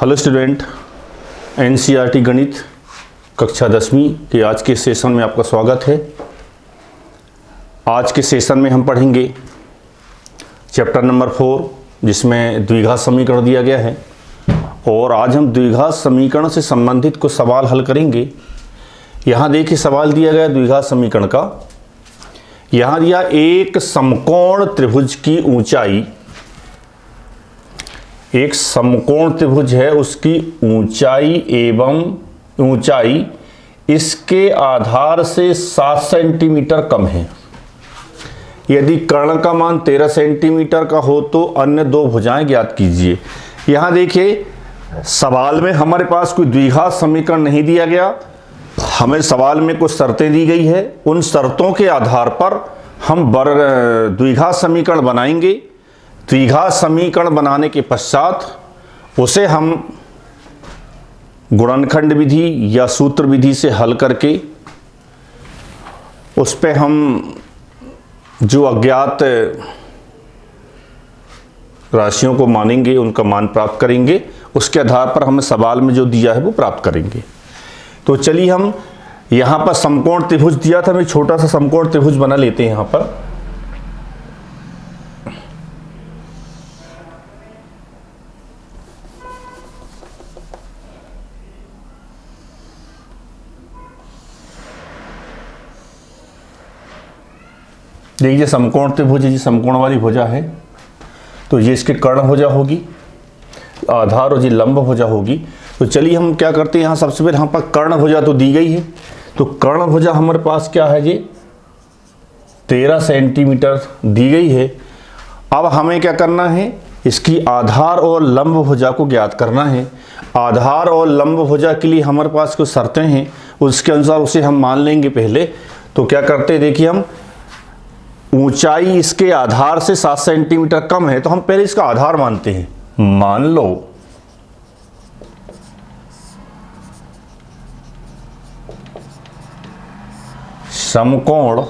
Hello student, NCERT गणित कक्षा 10वीं के आज के सेशन में आपका स्वागत है। आज के सेशन में हम पढ़ेंगे चैप्टर नंबर 4 जिसमें द्विघात समीकरण दिया गया है और आज हम द्विघात समीकरण से संबंधित कुछ सवाल हल करेंगे। यहाँ देखिए सवाल दिया गया द्विघात समीकरण का। यहाँ दिया एक समकोण त्रिभुज की ऊंचाई, एक समकोण त्रिभुज है उसकी ऊंचाई इसके आधार से 7 सेंटीमीटर कम है। यदि कर्ण का मान 13 सेंटीमीटर का हो तो अन्य दो भुजाएं ज्ञात कीजिए। यहाँ देखिए सवाल में हमारे पास कोई द्विघात समीकरण नहीं दिया गया, हमें सवाल में कुछ शर्तें दी गई है। उन शर्तों के आधार पर हम द्विघात समीकरण बनाएंगे। द्विघात समीकरण बनाने के पश्चात उसे हम गुणनखंड विधि या सूत्र विधि से हल करके उस पे हम जो अज्ञात राशियों को मानेंगे उनका मान प्राप्त करेंगे। उसके आधार पर हमें सवाल में जो दिया है वो प्राप्त करेंगे। तो चलिए हम यहाँ पर समकोण त्रिभुज दिया था, हम एक छोटा सा समकोण त्रिभुज बना लेते हैं। यहाँ पर देखिए समकोण त्रिभुज जी, समकोण वाली भुजा है तो ये इसके कर्ण भुजा होगी, आधार और ये लंब भुजा होगी। तो चलिए हम क्या करते हैं, यहाँ सबसे पहले यहाँ पर कर्ण भुजा तो दी गई है, तो कर्ण भुजा हमारे पास क्या है जी 13 सेंटीमीटर दी गई है। अब हमें क्या करना है, इसकी आधार और लंब भुजा को ज्ञात करना है। आधार और लंब भुजा के लिए हमारे पास कुछ शर्तें हैं, उसके अनुसार उसे हम मान लेंगे पहले। तो क्या करते हैं, देखिए हम ऊंचाई इसके आधार से 7 सेंटीमीटर कम है तो हम पहले इसका आधार मानते हैं। मान लो समकोण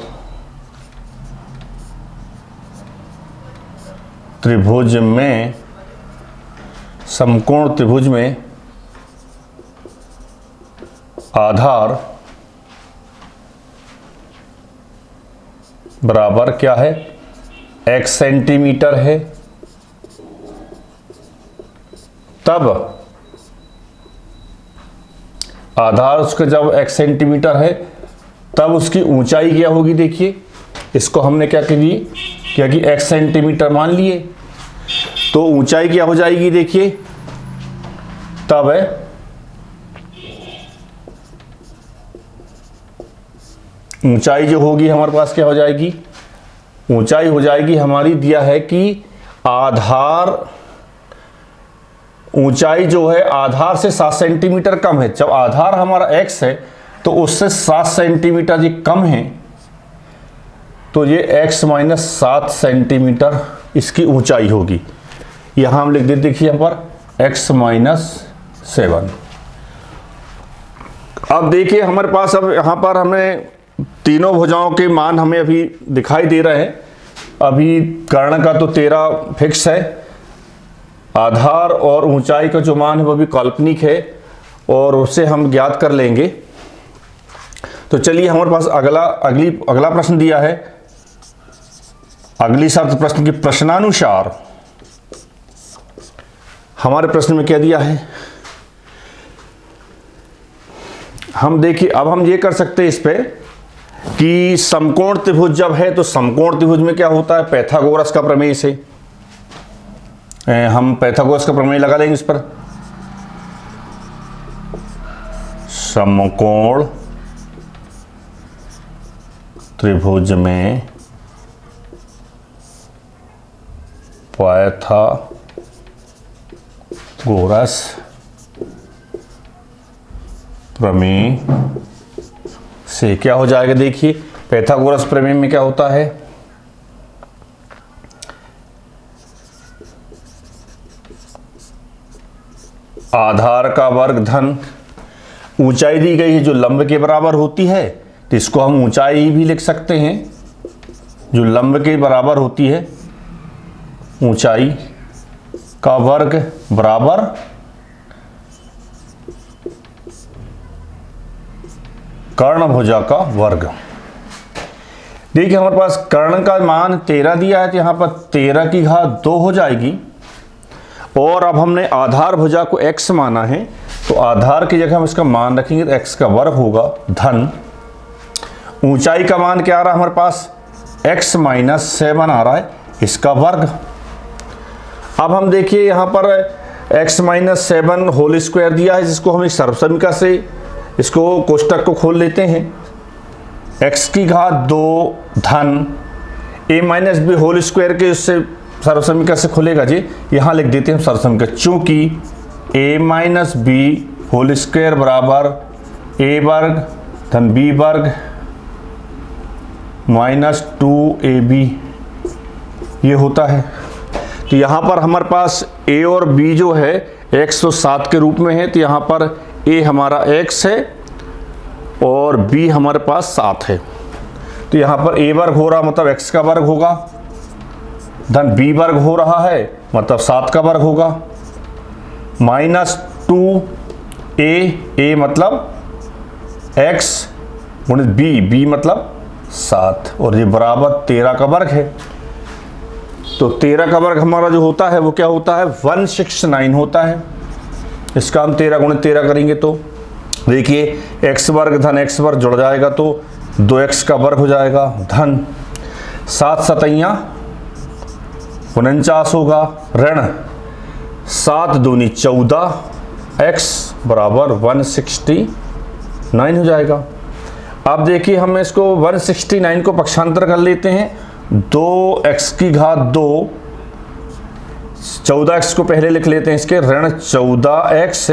त्रिभुज में आधार बराबर क्या है, x सेंटीमीटर है। तब आधार उसका जब x सेंटीमीटर है तब उसकी ऊंचाई क्या होगी, देखिए इसको हमने क्या किया कि x सेंटीमीटर मान लिए, तो ऊंचाई क्या हो जाएगी, देखिए तब है ऊंचाई जो होगी हमारे पास क्या हो जाएगी, ऊंचाई हो जाएगी हमारी, दिया है कि आधार ऊंचाई जो है आधार से 7 सेंटीमीटर कम है। जब आधार हमारा x है तो उससे 7 सेंटीमीटर ये कम है, तो ये x माइनस 7 सेंटीमीटर इसकी ऊंचाई होगी। यहां हम लिख देते, देखिए यहां पर x माइनस 7। अब देखिए हमारे पास अब यहां पर हमें तीनों भुजाओं के मान हमें अभी दिखाई दे रहे हैं। अभी कर्ण का तो 13 फिक्स है, आधार और ऊंचाई का जो मान है वो भी काल्पनिक है और उससे हम ज्ञात कर लेंगे। तो चलिए हमारे पास अगला प्रश्न दिया है। अगली शर्त प्रश्न की प्रश्नानुसार हमारे प्रश्न में क्या दिया है, हम देखिए अब हम ये कर सकते हैं इस पे कि समकोण त्रिभुज जब है तो समकोण त्रिभुज में क्या होता है, पाइथागोरस का प्रमेय से हम पाइथागोरस का प्रमेय लगा लेंगे इस पर। समकोण त्रिभुज में पाइथागोरस प्रमेय से क्या हो जाएगा, देखिए पाइथागोरस प्रमेय में क्या होता है, आधार का वर्ग धन ऊंचाई दी गई है जो लंब के बराबर होती है, तो इसको हम ऊंचाई भी लिख सकते हैं जो लंब के बराबर होती है, ऊंचाई का वर्ग बराबर कर्ण भुजा का वर्ग। देखिए हमारे पास कर्ण का मान 13 दिया है, तो यहाँ पर 13 की घात 2 हो जाएगी। और अब हमने आधार भुजा को x माना है, तो आधार की जगह हम इसका मान रखेंगे तो x का वर्ग होगा धन ऊंचाई का मान क्या आ रहा है हमारे पास, x माइनस 7 आ रहा है, इसका वर्ग। अब हम देखिए यहाँ पर x माइनस 7 होल स्क्वायर दिया है, जिसको हम एक सर्वसमीका से इसको कोष्टक को खोल लेते हैं। x की घात 2 धन a minus B whole square के उससे सर्वसमीका से खुलेगा जी, यहाँ लिख देते हैं सर्वसमीका, चूंकि a minus B whole square बराबर a वर्ग धन b वर्ग माइनस 2ab ये होता है। तो यहाँ पर हमारे पास a और b जो है 107 के रूप में है, तो यहाँ पर a हमारा x है और b हमारे पास 7 है। तो यहाँ पर a वर्ग हो रहा मतलब x का वर्ग होगा, धन b वर्ग हो रहा है मतलब 7 का वर्ग होगा, माइनस 2a मतलब x गुणित b मतलब 7 और ये बराबर 13 का वर्ग है। तो 13 का वर्ग हमारा जो होता है वो क्या होता है, 169 होता है। इसका हम 13 गुणित 13 करेंगे तो देखिए x वर्ग धन x वर्ग जुड़ जाएगा तो 2x का वर्ग हो जाएगा, धन 7 सतैया 49 होगा, ऋण 7 दूनी 14, x बराबर 169 हो जाएगा। अब देखिए हम इसको 169 को पक्षांतर कर लेते हैं, 2x की घात 2, 14x को पहले लिख लेते हैं इसके, ऋण 14x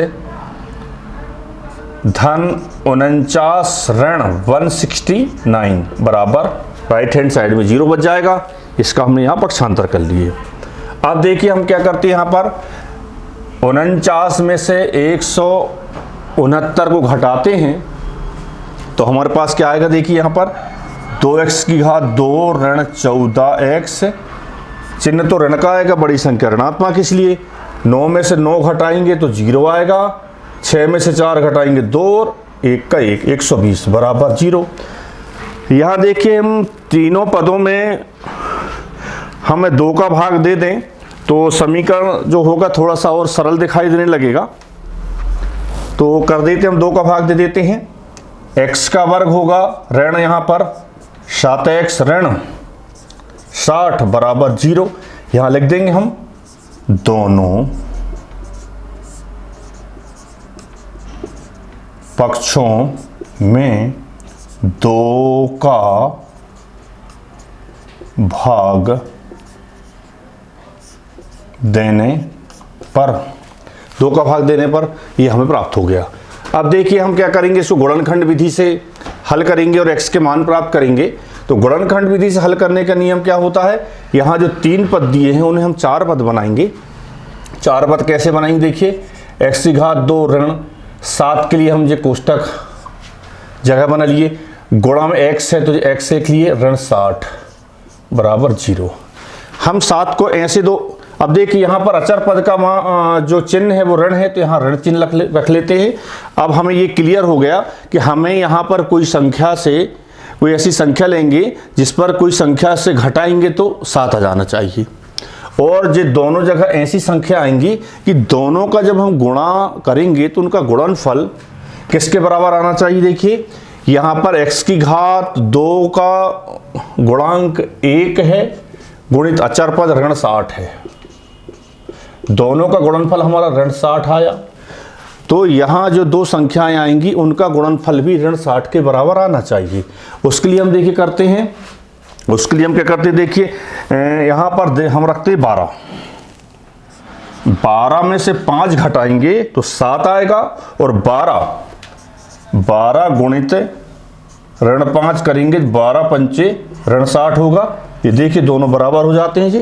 धन 49 ऋण 169 बराबर राइट हैंड साइड में 0 बच जाएगा। इसका हमने यहाँ पक्षांतर कर लिए। अब देखिए हम क्या करते हैं, यहाँ पर 49 में से 169 को घटाते हैं तो हमारे पास क्या आएगा, देखिए यहाँ पर 2x की घात 2 ऋण 14x, चिन्ह तो ऋण का आएगा, बड़ी संख्या ऋणात्मक, इसलिए 9 में से 9 घटाएंगे तो 0 आएगा, 6 में से 4 घटाएंगे 2 और 1 का 1, 120 बराबर 0। यहाँ देखिए हम तीनों पदों में हमें 2 का भाग दे दें तो समीकरण जो होगा थोड़ा सा और सरल दिखाई देने लगेगा। तो कर देते हम 2 का भाग दे देते हैं, x का वर्ग होगा ऋण यहाँ पर 7x ऋण 60 बराबर 0। यहाँ लिख देंगे हम दोनों पक्षों में 2 का भाग देने पर, 2 का भाग देने पर ये हमें प्राप्त हो गया। अब देखिए हम क्या करेंगे, इसको गुणनखंड विधि से हल करेंगे और x के मान प्राप्त करेंगे। तो गुणनखंड विधि से हल करने का नियम क्या होता है, यहाँ जो 3 पद दिए हैं उन्हें हम 4 पद बनाएंगे। 4 पद कैसे बनाएंगे, देखिए x की घात 2 ऋण 7 के लिए हम जो कोष्टक जगह बना लिए, गुणा में x है तो x एक लिए ऋण 60 बराबर 0। हम 7 को ऐसे दो, अब देखिए यहाँ पर अचर पद का जो चिन्ह है वो ऋण है तो यहाँ ऋण चिन्ह रख लेते हैं। अब हमें ये क्लियर हो गया कि हमें यहाँ पर कोई संख्या से, कोई ऐसी संख्या लेंगे जिस पर कोई संख्या से घटाएंगे तो 7 आ जाना चाहिए। और जो दोनों जगह ऐसी संख्या आएंगी कि दोनों का जब हम गुणा करेंगे तो उनका गुणनफल किसके बराबर आना चाहिए। देखिए यहाँ पर x की घात 2 का गुणांक 1 है गुणित अचर पद ऋण 60 है, दोनों का गुणनफल हमारा ऋण 60 आया। तो यहाँ जो 2 संख्याएं आएंगी उनका गुणनफल भी ऋण 60 के बराबर आना चाहिए। उसके लिए हम देखिए करते हैं, उसके लिए हम क्या करते हैं, देखिए यहाँ पर हम रखते हैं 12, 12 में से 5 घटाएंगे तो 7 आएगा और 12 गुणित ऋण 5 करेंगे, 12 पंचे ऋण 60 होगा। ये देखिए दोनों बराबर हो जाते हैं जी।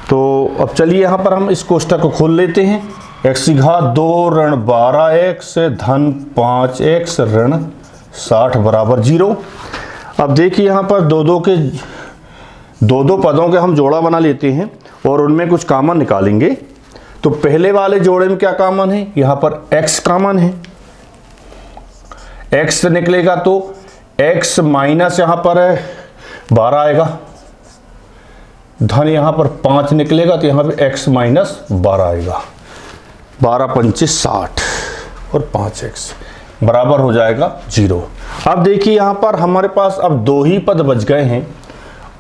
तो अब चलिए यहाँ पर हम इस कोष्टक को खोल लेते हैं, x की घात 2 ऋण 12x धन 5x ऋण 60 बराबर 0। अब देखिए यहाँ पर दो पदों के हम जोड़ा बना लेते हैं और उनमें कुछ कॉमन निकालेंगे। तो पहले वाले जोड़े में क्या कॉमन है, यहाँ पर x कॉमन है, x निकलेगा तो x माइनस यहाँ पर 12 आएगा, धन यहाँ पर 5 निकलेगा तो यहाँ पे x माइनस 12 आएगा। 12 पंचे 60 और 5x बराबर हो जाएगा 0। अब देखिए यहाँ पर हमारे पास अब 2 ही पद बच गए हैं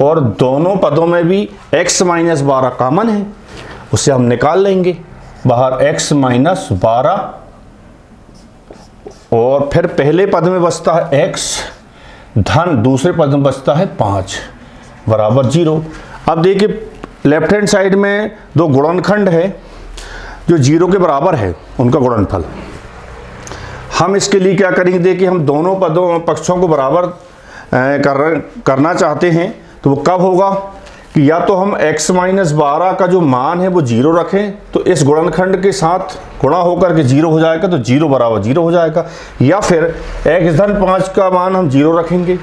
और दोनों पदों में भी x माइनस 12 कॉमन है, उसे हम निकाल लेंगे बाहर। x माइनस 12 और फिर पहले पद में बचता है x धन दूसरे पद में बचता है 5 बराबर 0। अब देखिए लेफ्ट हैंड साइड में 2 गुणनखंड है जो 0 के बराबर है, उनका गुणनफल। हम इसके लिए क्या करेंगे, देखिए हम दोनों पक्षों को बराबर करना चाहते हैं, तो वो कब होगा कि या तो हम x माइनस 12 का जो मान है वो 0 रखें तो इस गुणनखंड के साथ गुणा होकर के 0 हो जाएगा, तो 0 बराबर 0 हो जाएगा, या फिर x धन 5 का मान हम 0 रखेंगे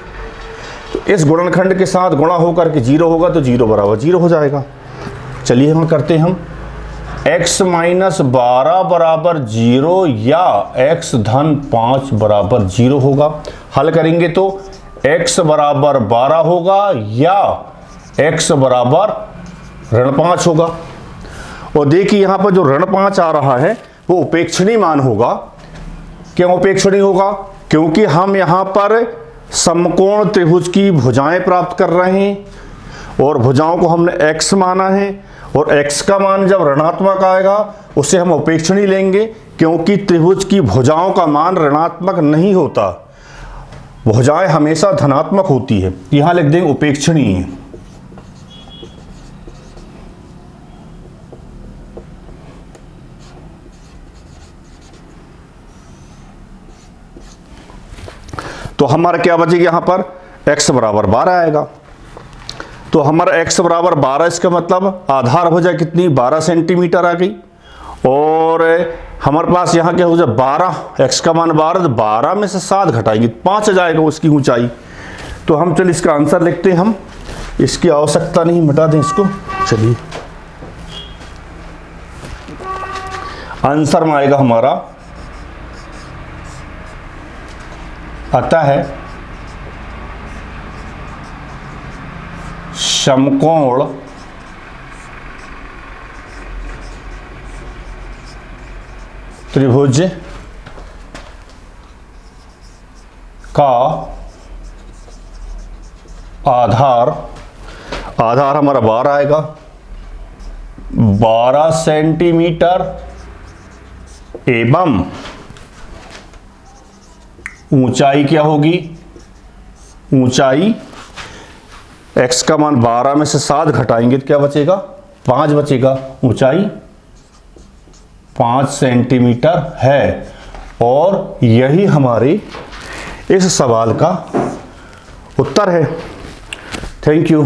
तो इस गुणनखंड के साथ गुणा होकर के 0 होगा तो 0 बराबर 0 हो जाएगा। चलिए हम करते हैं, हम x माइनस 12 बराबर 0 या x धन 5 बराबर 0 होगा। हल करेंगे तो x बराबर 12 होगा या x बराबर ऋण 5 होगा। और देखिए यहाँ पर जो ऋण 5 आ रहा है वो उपेक्षणीय मान होगा। क्यों उपेक्षणीय होगा? क्योंकि हम यहाँ पर समकोण त्रिभुज की भुजाएं प्राप्त कर रहे हैं और भुजाओं को हमने x माना है, और x का मान जब ऋणात्मक आएगा उसे हम उपेक्षणीय लेंगे, क्योंकि त्रिभुज की भुजाओं का मान ऋणात्मक नहीं होता, भुजाएं हमेशा धनात्मक होती है। यहां लिख देंगे उपेक्षणीय। तो हमारा क्या बचेगा, यहां पर x बराबर 12 आएगा। तो हमारा x बराबर 12, इसका मतलब आधार भुजा कितनी 12 सेंटीमीटर आ गई, और हमारे पास यहाँ क्या हो जाए 12, x का मान 12, तो 12 में से 7 घटाएंगे 5 आ जाएगा उसकी ऊंचाई। तो हम चलिए इसका आंसर लिखते हैं, हम इसकी आवश्यकता नहीं, मिटा दें इसको। चलिए आंसर में आएगा हमारा आता है समकोण त्रिभुज का आधार हमारा 12 आएगा, 12 सेंटीमीटर एवं ऊंचाई क्या होगी, ऊंचाई x का मान 12 में से 7 घटाएंगे तो क्या बचेगा 5 बचेगा, ऊंचाई 5 सेंटीमीटर है। और यही हमारे इस सवाल का उत्तर है। Thank you.